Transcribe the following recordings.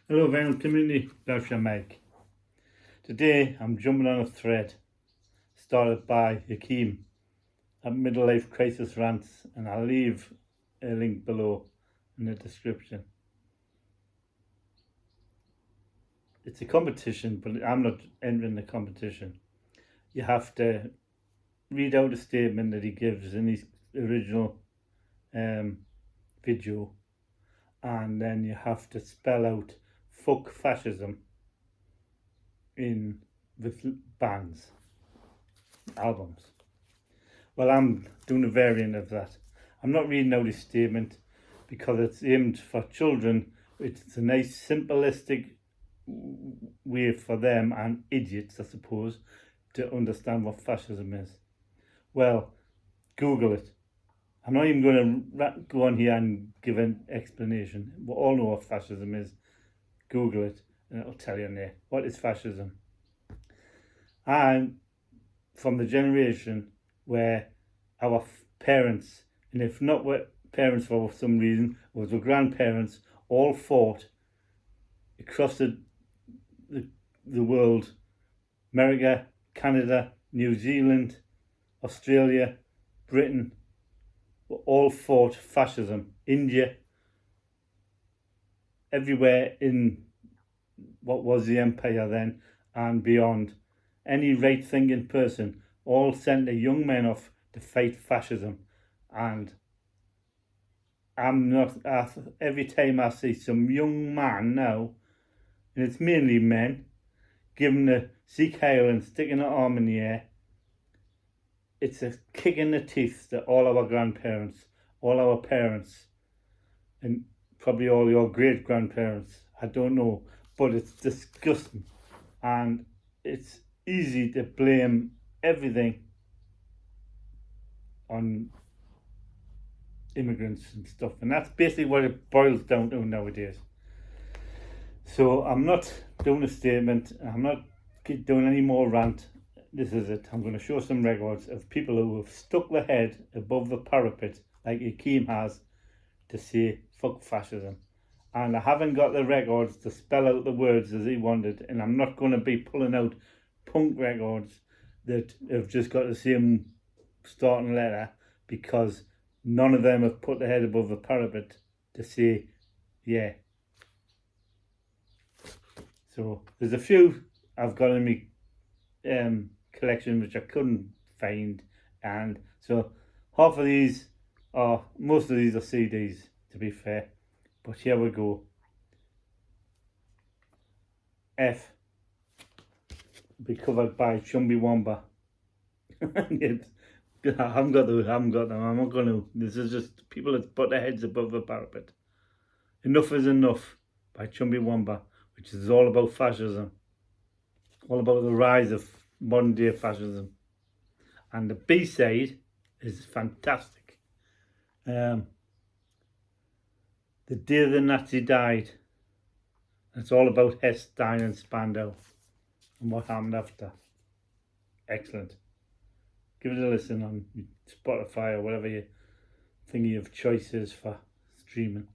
Hello Vinyl Community, that's your Mike. Today I'm jumping on a thread started by Hakeem at MiddleLifeCrisisRants, and I'll leave a link below in the description. It's a competition, but I'm not entering the competition. You have to read out a statement that he gives in his original video, and then you have to spell out fuck fascism with bands, albums. Well, I'm doing a variant of that. I'm not reading out his statement because it's aimed for children. It's a nice simplistic way for them and idiots, I suppose, to understand what fascism is. Well, Google it. I'm not even going to go on here and give an explanation. We all know what fascism is. Google it and it'll tell you in there. What is fascism? I'm from the generation where our parents, and if not what parents for some reason, was the grandparents, all fought across the world. America, Canada, New Zealand, Australia, Britain, were all fought fascism. India, everywhere in what was the empire then and beyond. Any right-thinking person all sent their young men off to fight fascism. And I'm not, every time I see some young man now, and it's mainly men, giving the Sikh Heil and sticking their arm in the air, it's a kick in the teeth to all our grandparents, all our parents, and probably all your great-grandparents. I don't know, but it's disgusting. And it's easy to blame everything on immigrants and stuff, and that's basically what it boils down to nowadays. So I'm not doing a statement, I'm not doing any more rant. This is it. I'm going to show some records of people who have stuck their head above the parapet like Hakeem has to say fuck fascism. And I haven't got the records to spell out the words as he wanted, and I'm not going to be pulling out punk records that have just got the same starting letter, because none of them have put their head above the parapet to say yeah. So there's a few I've got in my collection which I couldn't find, and so half of these are, most of these are CDs to be fair, but here we go. F be covered by Chumbawamba. I haven't got them. I'm not going to. This is just people that put their heads above the parapet. Enough is Enough by Chumbawamba, which is all about fascism, all about the rise of modern day fascism. And the B-side is fantastic. The Day the Nazi Died. It's all about Hess, Stein and Spandau and what happened after. Excellent. Give it a listen on Spotify or whatever you thingy of choices for streaming.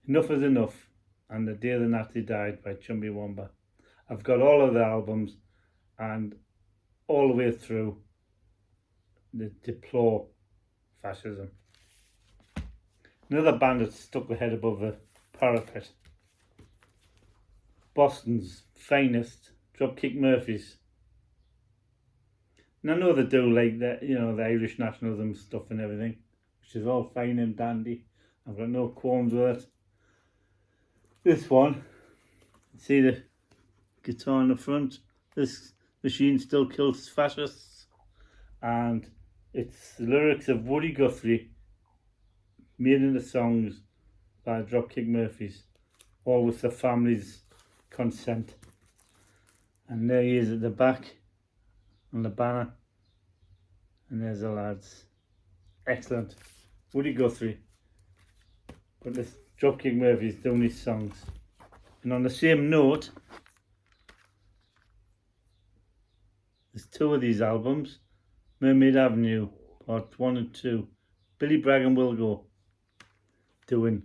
Enough is Enough and The Day the Nazi Died by Chumbawamba. I've got all of the albums and all the way through the deplore fascism. Another band that stuck their head above the parapet. Boston's finest, Dropkick Murphys. And I know they do like the, the Irish nationalism stuff and everything, which is all fine and dandy. I've got no qualms with it. This one, see the guitar in the front? This machine still kills fascists. And it's the lyrics of Woody Guthrie made into songs by Dropkick Murphys, all with the family's consent. And there he is at the back on the banner, and there's the lads. Excellent. Woody Guthrie, but this Dropkick Murphys doing these songs. And on the same note, there's two of these albums, Mermaid Avenue Part 1 and 2, Billy Bragg and Will Go doing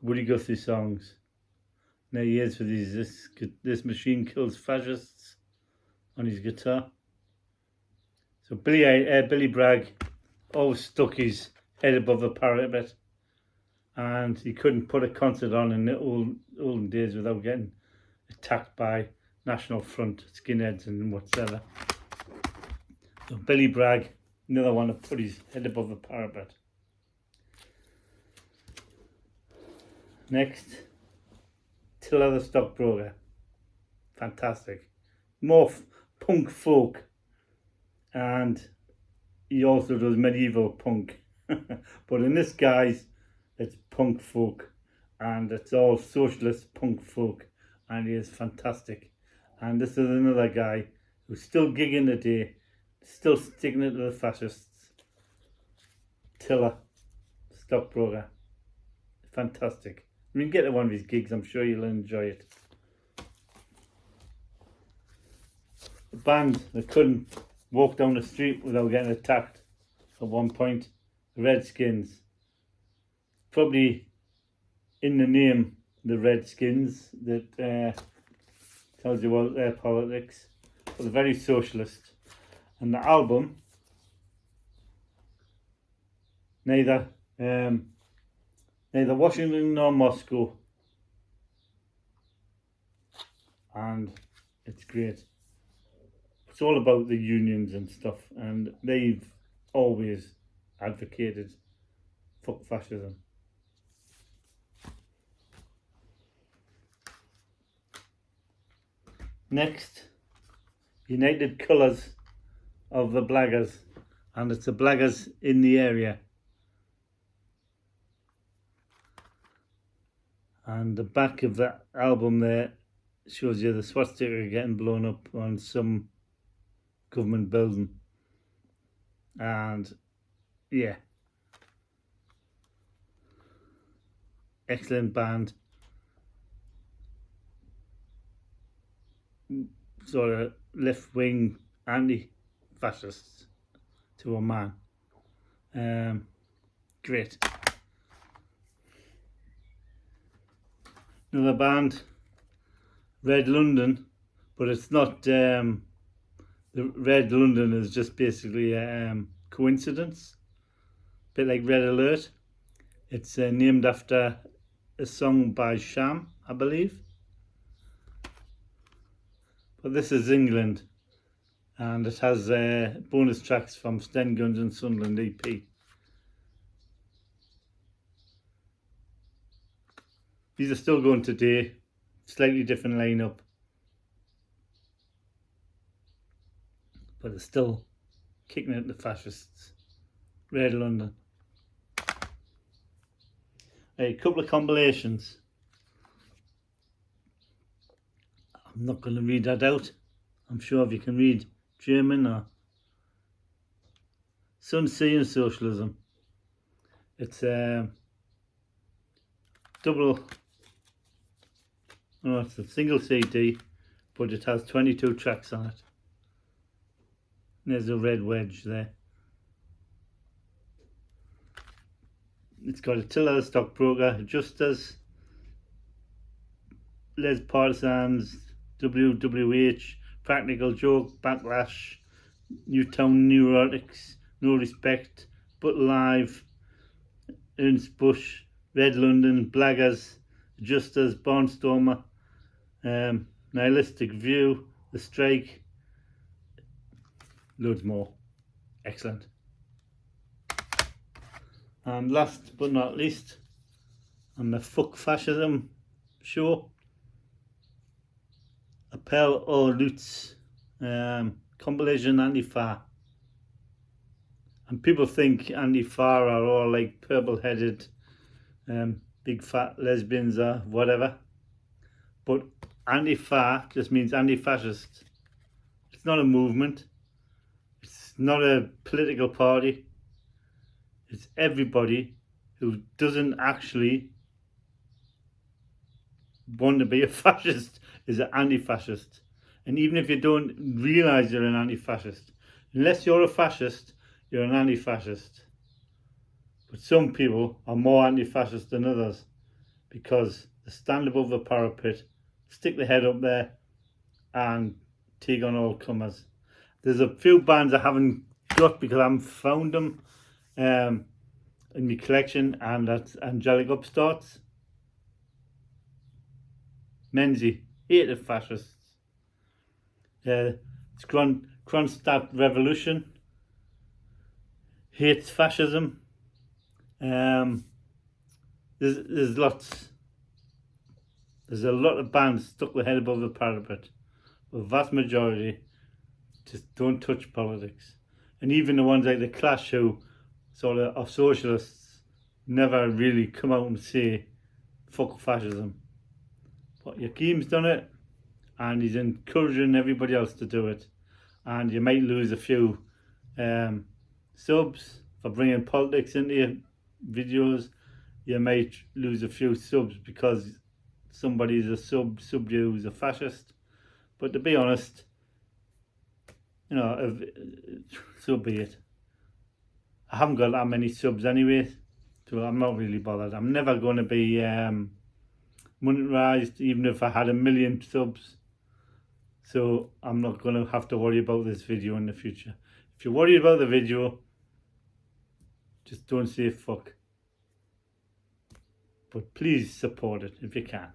Woody Guthrie songs. There he is with this machine kills fascists on his guitar. So Billy Bragg always stuck his head above the parapet, and he couldn't put a concert on in the olden days without getting attacked by National Front skinheads and whatever. So Billy Bragg, another one to put his head above the parapet. Next, Tiller the Stockbroker. Fantastic. More punk folk, and he also does medieval punk. But in this, guys, it's punk folk, and it's all socialist punk folk, and he is fantastic. And this is another guy who's still gigging today, still sticking it to the fascists. Tiller, Stockbroker. Fantastic. When you get to one of his gigs, I'm sure you'll enjoy it. The band that couldn't walk down the street without getting attacked at one point, the Redskins. Probably in the name, the Redskins, that tells you about their politics. But they're very socialist. And the album, neither Washington nor Moscow, and it's great. It's all about the unions and stuff, and they've always advocated fuck fascism. Next, United Colours of the Blaggers, and it's the Blaggers in the area. And the back of that album there shows you the swastika getting blown up on some government building. And yeah, excellent band. Sort of left-wing anti-fascists to a man. Great. Another band, Red London, but it's not, the Red London is just basically a coincidence, a bit like Red Alert. It's named after a song by Sham, I believe. But this is England, and it has bonus tracks from Sten Guns and Sunderland EP. These are still going today, slightly different lineup, but they're still kicking out the fascists. Red London. A couple of compilations. I'm not going to read that out. I'm sure if you can read German or Sun, Sea and Socialism. It's it's a single CD, but it has 22 tracks on it. There's a red wedge there. It's got a Tiller the Stockbroker, Justas, Les Partisans, WWH, Practical Joke, Backlash, Newtown Neurotics, No Respect, But Live, Ernst Bush, Red London, Blaggers, Justas, Barnstormer, Nihilistic View, The Strike, loads more. Excellent. And last but not least, on the Fuck Fascism show, Appel aux Luttes, compilation Antifa. And people think Antifa are all like purple-headed, big fat lesbians or whatever. But Antifa just means anti-fascist. It's not a movement. It's not a political party. It's everybody who doesn't actually want to be a fascist is an anti-fascist. And even if you don't realise you're an anti-fascist, unless you're a fascist, you're an anti-fascist. But some people are more anti-fascist than others because stand above the parapet, stick the head up there, and take on all comers. There's a few bands I haven't got because I haven't found them in my collection, and that's Angelic Upstarts, Menzies, hated fascists. It's Kronstadt Revolution, hates fascism. There's lots. There's a lot of bands stuck their head above the parapet. The vast majority just don't touch politics. And even the ones like The Clash, who sort of are socialists, never really come out and say fuck fascism. But Joachim's done it, and he's encouraging everybody else to do it. And you might lose a few subs for bringing politics into your videos. You might lose a few subs because somebody's a sub you who's a fascist. But to be honest, you know, so be it. I haven't got that many subs anyway, so I'm not really bothered. I'm never going to be monetized, even if I had 1 million subs. So I'm not going to have to worry about this video in the future. If you're worried about the video, just don't say fuck. But please support it if you can.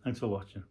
Thanks for watching.